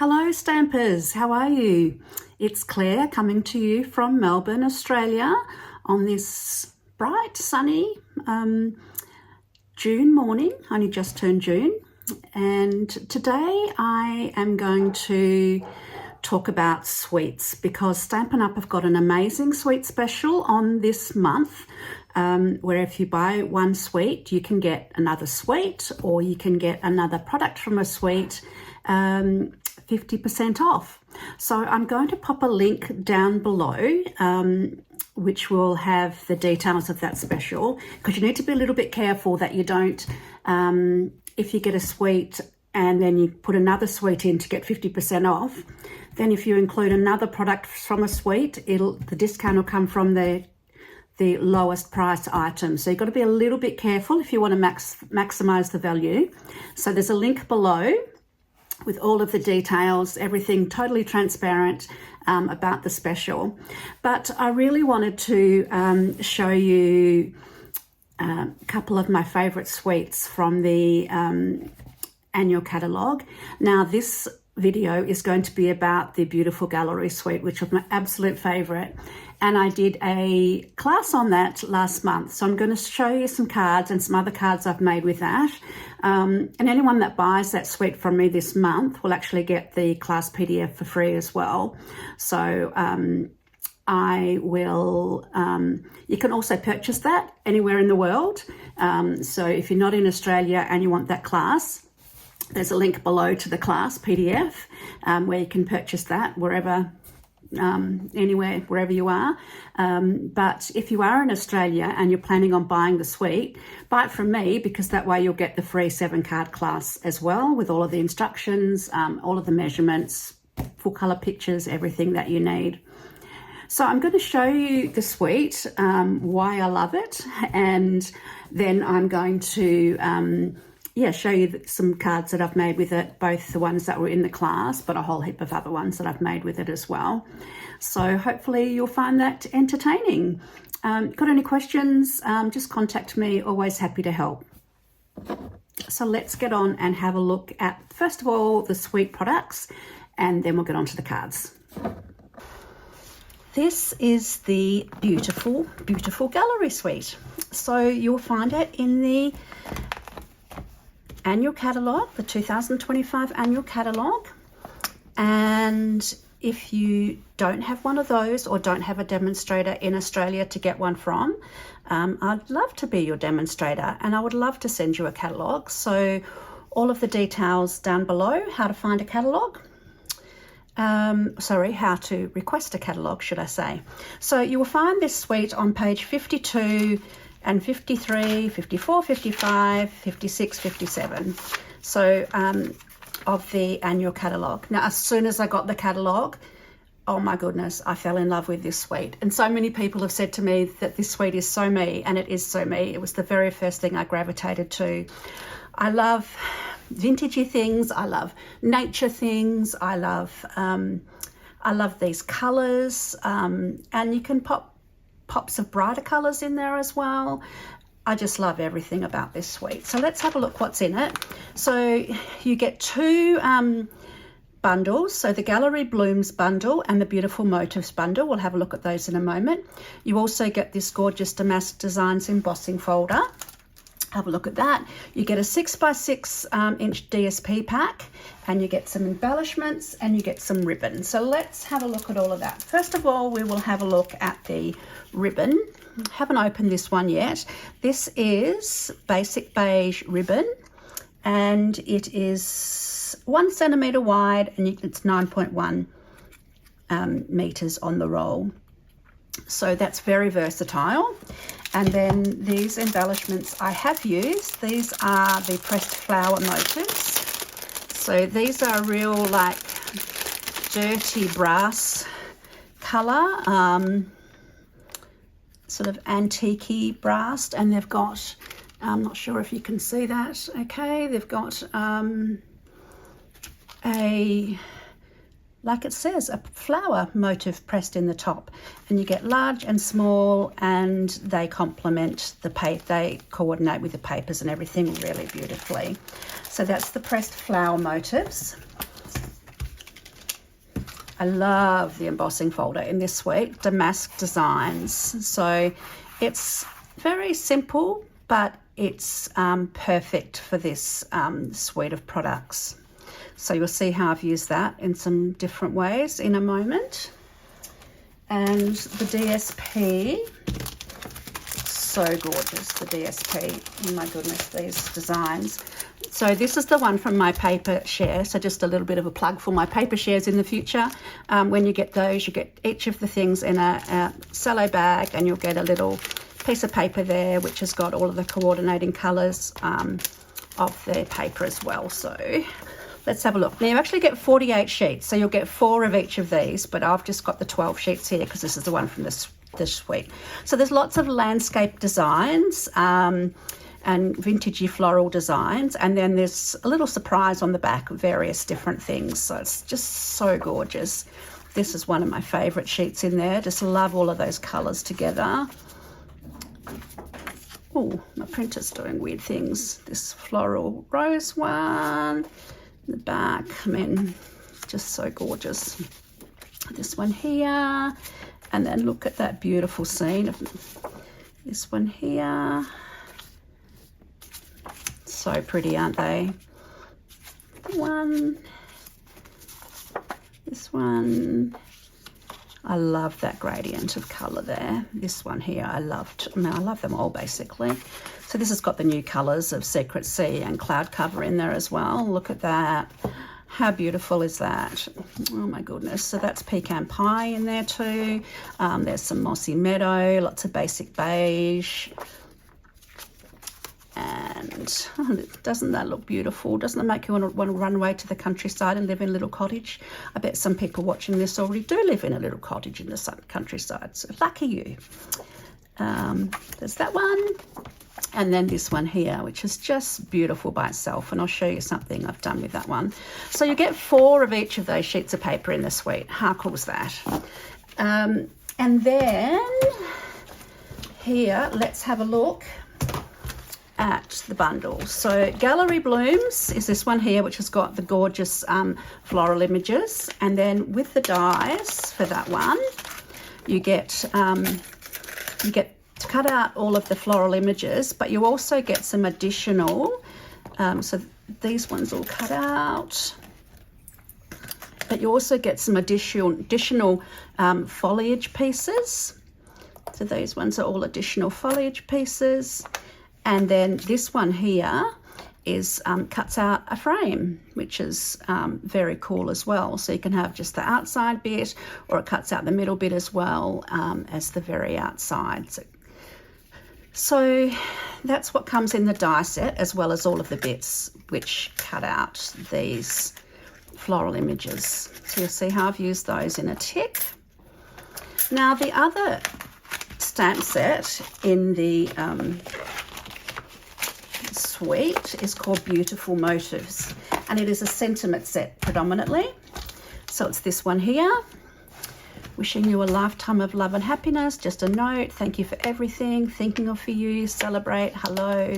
Hello Stampers, how are you? It's Claire coming to you from Melbourne, Australia on this bright, sunny June morning, only just turned June. And today I am going to talk about sweets because Stampin' Up have got an amazing sweet special on this month where if you buy one sweet, you can get another sweet or you can get another product from a sweet 50% off. So I'm going to pop a link down below which will have the details of that special, because you need to be a little bit careful that you don't, if you get a sweet and then you put another sweet in to get 50% off, then if you include another product from a sweet, the discount will come from the lowest price item. So you've got to be a little bit careful if you want to maximize the value. So there's a link below with all of the details, everything totally transparent about the special. But I really wanted to show you a couple of my favorite sweets from the annual catalogue. Now this video is going to be about the beautiful gallery suite, which was my absolute favorite, and I did a class on that last month, so I'm going to show you some cards and some other cards I've made with that, and anyone that buys that suite from me this month will actually get the class PDF for free as well. So I will, you can also purchase that anywhere in the world, so if you're not in Australia and you want that class, there's a link below to the class PDF where you can purchase that wherever, anywhere, wherever you are. But if you are in Australia and you're planning on buying the suite, buy it from me, because that way you'll get the free 7-card class as well with all of the instructions, all of the measurements, full colour pictures, everything that you need. So I'm going to show you the suite, why I love it, and then I'm going to show you some cards that I've made with it, both the ones that were in the class, but a whole heap of other ones that I've made with it as well. So hopefully you'll find that entertaining. Got any questions? Just contact me, always happy to help. So let's get on and have a look at, first of all, the suite products, and then we'll get on to the cards. This is the beautiful, beautiful gallery suite. So you'll find it in the annual catalogue, the 2025 annual catalogue, and if you don't have one of those or don't have a demonstrator in Australia to get one from, I'd love to be your demonstrator and I would love to send you a catalogue. So all of the details down below, how to find a catalogue, how to request a catalogue, should I say. So you will find this suite on page 52 and 53, 54, 55, 56, 57. So of the annual catalogue. Now, as soon as I got the catalogue, oh my goodness, I fell in love with this suite. And so many people have said to me that this suite is so me, and it is so me. It was the very first thing I gravitated to. I love vintagey things. I love nature things. I love these colours, and you can pop pops of brighter colours in there as well. I just love everything about this suite. So let's have a look what's in it. So you get two bundles, so the Gallery Blooms bundle and the Beautiful Motives bundle. We'll have a look at those in a moment. You also get this gorgeous Damask Designs embossing folder. Have a look at that. You get a 6x6 inch DSP pack, and you get some embellishments and you get some ribbon. So let's have a look at all of that. First of all, we will have a look at the ribbon. Haven't opened this one yet. This is basic beige ribbon, and it is 1 centimetre wide, and it's 9.1 meters on the roll. So that's very versatile. And then these embellishments I have used, these are the pressed flower motives. So these are real like dirty brass colour, sort of antique-y brass, and they've got, I'm not sure if you can see that, okay, they've got like it says, a flower motive pressed in the top, and you get large and small, and they complement the paper, they coordinate with the papers and everything really beautifully. So that's the pressed flower motives. I love the embossing folder in this suite, Damask Designs. So it's very simple, but it's perfect for this suite of products. So you'll see how I've used that in some different ways in a moment. And the DSP, so gorgeous, the DSP. Oh my goodness, these designs. So this is the one from my paper share. So just a little bit of a plug for my paper shares in the future. When you get those, you get each of the things in a cello bag, and you'll get a little piece of paper there which has got all of the coordinating colours of the paper as well. So let's have a look. Now you actually get 48 sheets, so you'll get 4 of each of these, but I've just got the 12 sheets here because this is the one from this suite. So there's lots of landscape designs and vintagey floral designs, and then there's a little surprise on the back of various different things. So it's just so gorgeous. This is one of my favourite sheets in there. Just love all of those colours together. Oh, my printer's doing weird things. This floral rose one, the back, I mean, just so gorgeous. This one here, and then look at that beautiful scene of this one here. So pretty, aren't they? This one, I love that gradient of colour there. This one here, I love them all basically. So this has got the new colours of Secret Sea and Cloud Cover in there as well. Look at that. How beautiful is that? Oh my goodness. So that's Pecan Pie in there too. There's some Mossy Meadow, lots of basic beige. And doesn't that look beautiful? Doesn't it make you want to run away to the countryside and live in a little cottage? I bet some people watching this already do live in a little cottage in the countryside, so lucky you. There's that one. And then this one here, which is just beautiful by itself, and I'll show you something I've done with that one. So you get 4 of each of those sheets of paper in the suite. How cool is that? And then here, let's have a look at the bundle. So Gallery Blooms is this one here, which has got the gorgeous floral images, and then with the dies for that one, you get to cut out all of the floral images, but you also get some additional, so these ones all cut out, but you also get some additional foliage pieces. So these ones are all additional foliage pieces. And then this one here is cuts out a frame, which is very cool as well. So you can have just the outside bit, or it cuts out the middle bit as well as the very outside. So that's what comes in the die set, as well as all of the bits which cut out these floral images. So you'll see how I've used those in a tick. Now the other stamp set in the suite is called Beautiful Motives, and it is a sentiment set predominantly. So it's this one here. Wishing you a lifetime of love and happiness. Just a note, thank you for everything, thinking of for you, celebrate, hello.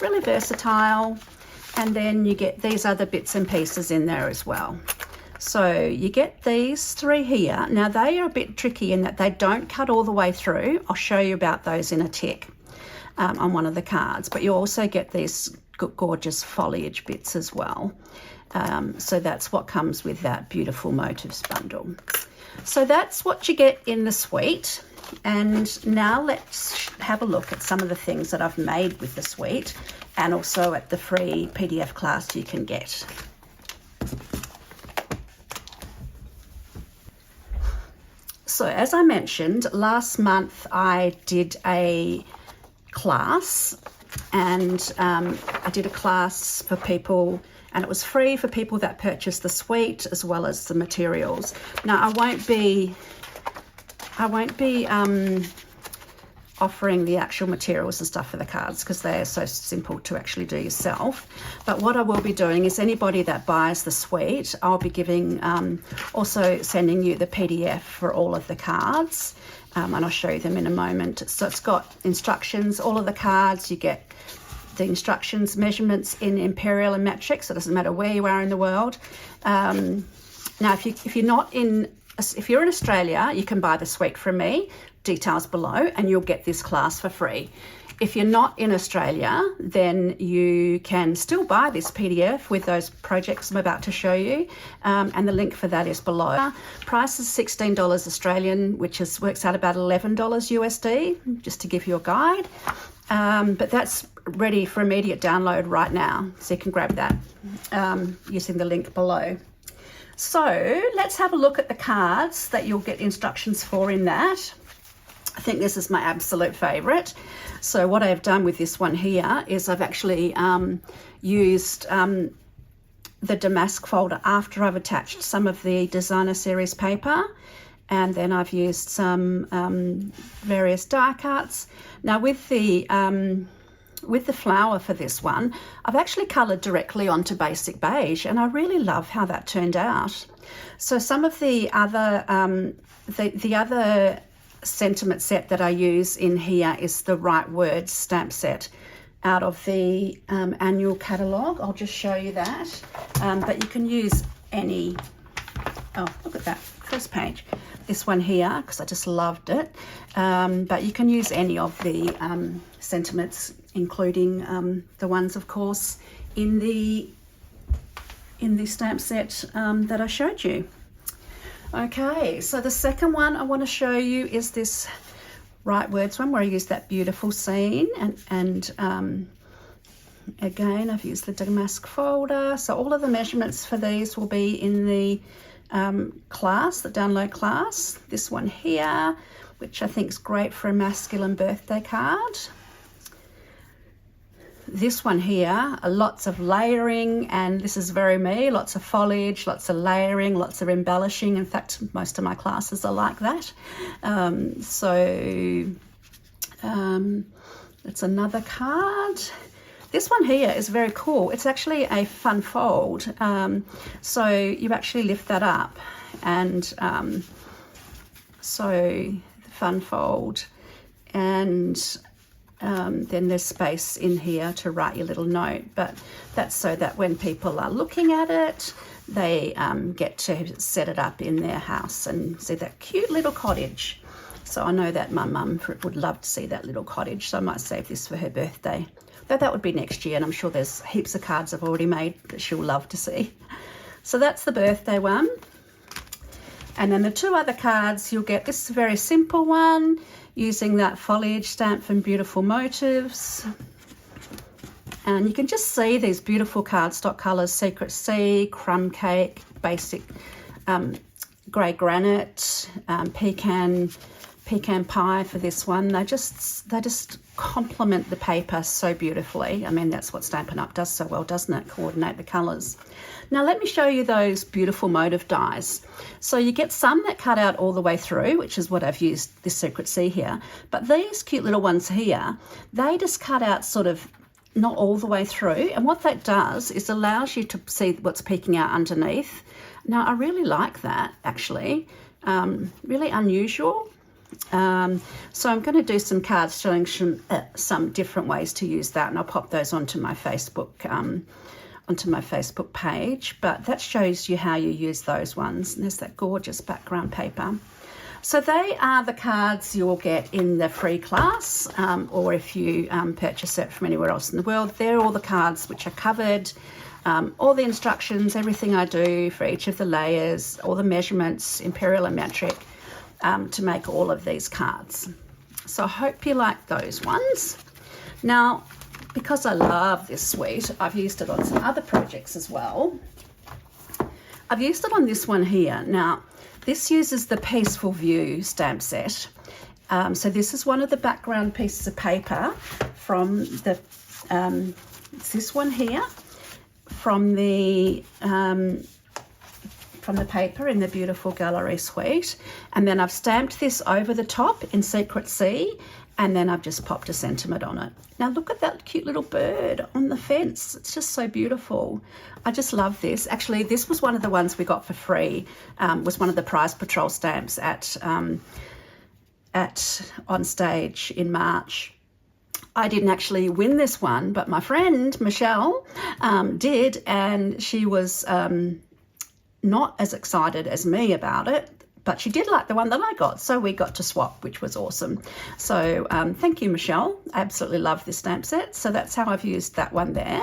Really versatile. And then you get these other bits and pieces in there as well. So you get these 3 here. Now they are a bit tricky in that they don't cut all the way through. I'll show you about those in a tick on one of the cards. But you also get these gorgeous foliage bits as well. So that's what comes with that Beautiful Motives bundle. So that's what you get in the suite. And now let's have a look at some of the things that I've made with the suite, and also at the free PDF class you can get. So as I mentioned, last month I did a class, and I did a class for people, and it was free for people that purchased the suite as well as the materials. Now I won't be offering the actual materials and stuff for the cards because they are so simple to actually do yourself. But what I will be doing is anybody that buys the suite, I'll be giving, also sending you the PDF for all of the cards, and I'll show you them in a moment. So it's got instructions, all of the cards, you get the instructions, measurements in imperial and metric, so it doesn't matter where you are in the world. Now if you're not in if you're in Australia, you can buy the suite from me, details below, and you'll get this class for free. If you're not in Australia, then you can still buy this PDF with those projects I'm about to show you, and the link for that is below. Price is $16 Australian, which works out about $11 USD, just to give you a guide. But that's ready for immediate download right now, so you can grab that using the link below. So let's have a look at the cards that you'll get instructions for in that. I think this is my absolute favourite. So what I've done with this one here is I've actually used the damask folder after I've attached some of the designer series paper, and then I've used some various die cuts. Now with the flower for this one, I've actually coloured directly onto basic beige, and I really love how that turned out. So some of the other the other sentiment set that I use in here is the Right Words stamp set out of the annual catalogue. I'll just show you that, but you can use any. Oh, look at that first page, this one here, because I just loved it, but you can use any of the sentiments, including the ones, of course, in the stamp set that I showed you. Okay, so the second one I want to show you is this Right Words one, where I use that beautiful scene, and again I've used the damask folder. So all of the measurements for these will be in the class, the download class. This one here, which I think is great for a masculine birthday card. This one here, lots of layering, and this is very me, lots of foliage, lots of layering, lots of embellishing. In fact, most of my classes are like that. That's another card. This one here is very cool. It's actually a fun fold. So you actually lift that up, and so fun fold, and then there's space in here to write your little note, but that's so that when people are looking at it, they get to set it up in their house and see that cute little cottage. So I know that my mum would love to see that little cottage, so I might save this for her birthday. Though that would be next year, and I'm sure there's heaps of cards I've already made that she'll love to see. So that's the birthday one. And then the two other cards you'll get, this is a very simple one, using that foliage stamp from Beautiful Motives. And you can just see these beautiful cardstock colours: Secret Sea, Crumb Cake, Basic Grey Granite, Pecan Pie for this one. They just complement the paper so beautifully. I mean, that's what Stampin' Up does so well, doesn't it? Coordinate the colours. Now let me show you those beautiful motive dies. So you get some that cut out all the way through, which is what I've used this Secret Sea here. But these cute little ones here, they just cut out sort of not all the way through. And what that does is allows you to see what's peeking out underneath. Now I really like that, actually. Really unusual. So I'm going to do some cards showing some different ways to use that, and I'll pop those onto my Facebook page. But that shows you how you use those ones. And there's that gorgeous background paper. So they are the cards you'll get in the free class, or if you purchase it from anywhere else in the world. They're all the cards which are covered, all the instructions, everything I do for each of the layers, all the measurements, imperial and metric, to make all of these cards. So I hope you like those ones. Now, because I love this suite, I've used it on some other projects as well. I've used it on this one here. Now, this uses the Peaceful View stamp set. So this is one of the background pieces of paper from the, it's this one here, from the paper in the beautiful gallery suite, and then I've stamped this over the top in Secret Sea, and then I've just popped a sentiment on it. Now look at that cute little bird on the fence. It's just so beautiful. I just love this. Actually, this was one of the ones we got for free. Was one of the Prize Patrol stamps at On Stage in March. I didn't actually win this one, but my friend Michelle did, and she was not as excited as me about it, but she did like the one that I got, so we got to swap, which was awesome. So thank you, Michelle. I absolutely love this stamp set. So that's how I've used that one there.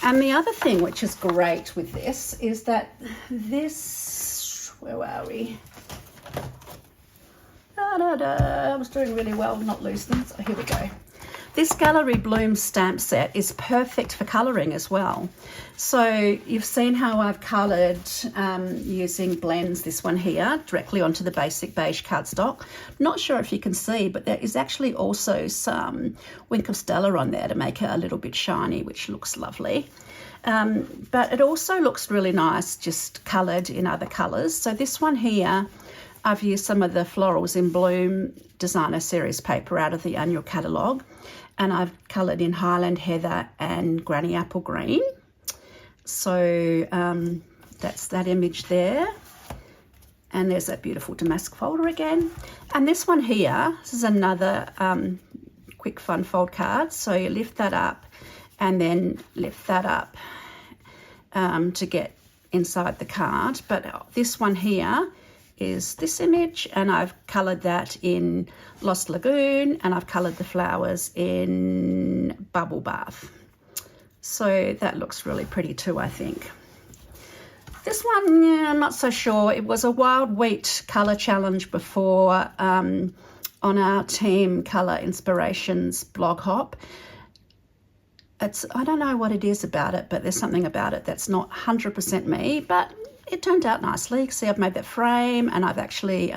And the other thing which is great with this is that this, where are we? I was doing really well not losing. So here we go. This Gallery Bloom stamp set is perfect for colouring as well. So you've seen how I've coloured using blends, this one here, directly onto the basic beige cardstock. Not sure if you can see, but there is actually also some Wink of Stella on there to make it a little bit shiny, which looks lovely. But it also looks really nice just coloured in other colours. So this one here, I've used some of the Florals in Bloom designer series paper out of the annual catalogue, and I've coloured in Highland Heather and Granny Apple Green. So that's that image there. And there's that beautiful damask folder again. And this one here, this is another quick fun fold card. So you lift that up and then lift that up to get inside the card. But this one here is this image, and I've coloured that in Lost Lagoon, and I've coloured the flowers in Bubble Bath. So that looks really pretty too, I think. This one, yeah, I'm not so sure. It was a Wild Wheat colour challenge before on our Team Colour Inspirations blog hop. I don't know what it is about it, but there's something about it that's not 100% me, but it turned out nicely. You can see I've made that frame, and I've actually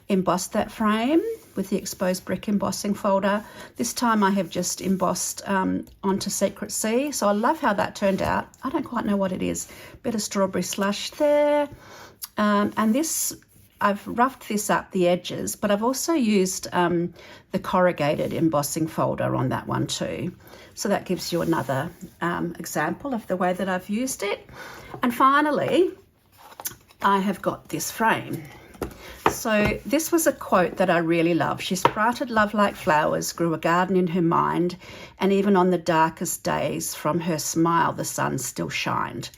embossed that frame with the exposed brick embossing folder. This time I have just embossed onto Secret Sea. So I love how that turned out. I don't quite know what it is. Bit of strawberry slush there. And this, I've roughed this up the edges, but I've also used the corrugated embossing folder on that one too. So that gives you another example of the way that I've used it. And finally, I have got this frame. So this was a quote that I really love. She sprouted love like flowers, grew a garden in her mind, and even on the darkest days, from her smile the sun still shined.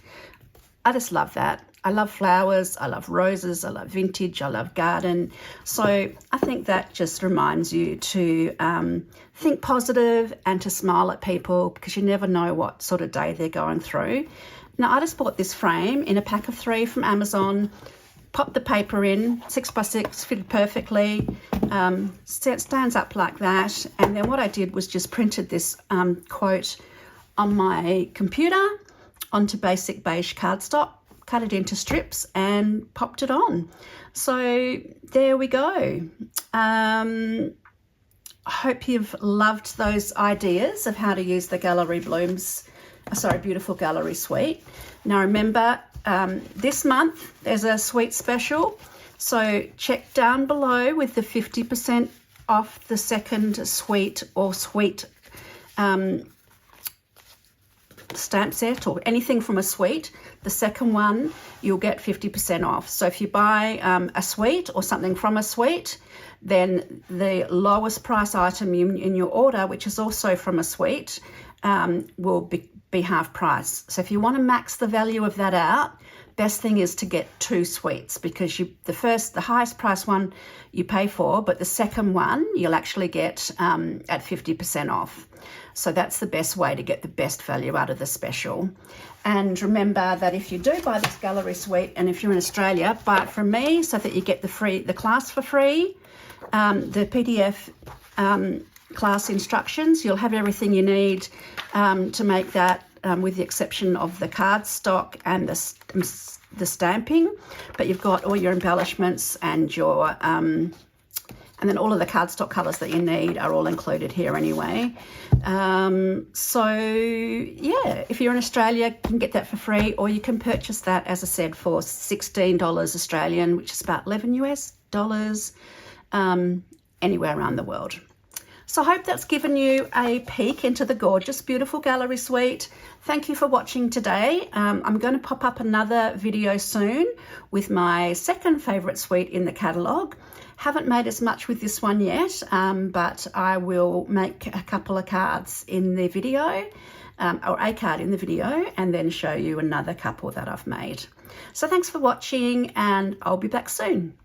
I just love that. I love flowers, I love roses, I love vintage, I love garden. So I think that just reminds you to think positive and to smile at people, because you never know what sort of day they're going through. Now, I just bought this frame in a pack of 3 from Amazon, popped the paper in, 6x6, fitted perfectly, stands up like that. And then what I did was just printed this quote on my computer onto basic beige cardstock, cut it into strips and popped it on. So there we go. I hope you've loved those ideas of how to use the Gallery Blooms, Beautiful Gallery Suite. Now remember, this month there's a suite special, so check down below with the 50% off the second suite or suite stamp set or anything from a suite. The second one you'll get 50% off. So if you buy a suite or something from a suite, then the lowest price item in your order, which is also from a suite, will be half price. So if you want to max the value of that out, best thing is to get 2 suites, because the highest price one you pay for, but the second one you'll actually get at 50% off. So that's the best way to get the best value out of the special. And remember that if you do buy this gallery suite, and if you're in Australia, buy it from me so that you get the class for free, the PDF class instructions. You'll have everything you need to make that, with the exception of the cardstock and the stamping, but you've got all your embellishments and your and then all of the cardstock colours that you need are all included here anyway. So yeah, if you're in Australia, you can get that for free, or you can purchase that, as I said, for $16 Australian, which is about $11 US, anywhere around the world. So I hope that's given you a peek into the gorgeous, beautiful gallery suite. Thank you for watching today. I'm going to pop up another video soon with my second favourite suite in the catalogue. Haven't made as much with this one yet, but I will make a couple of cards in the video. or a card in the video, and then show you another couple that I've made. So thanks for watching, and I'll be back soon.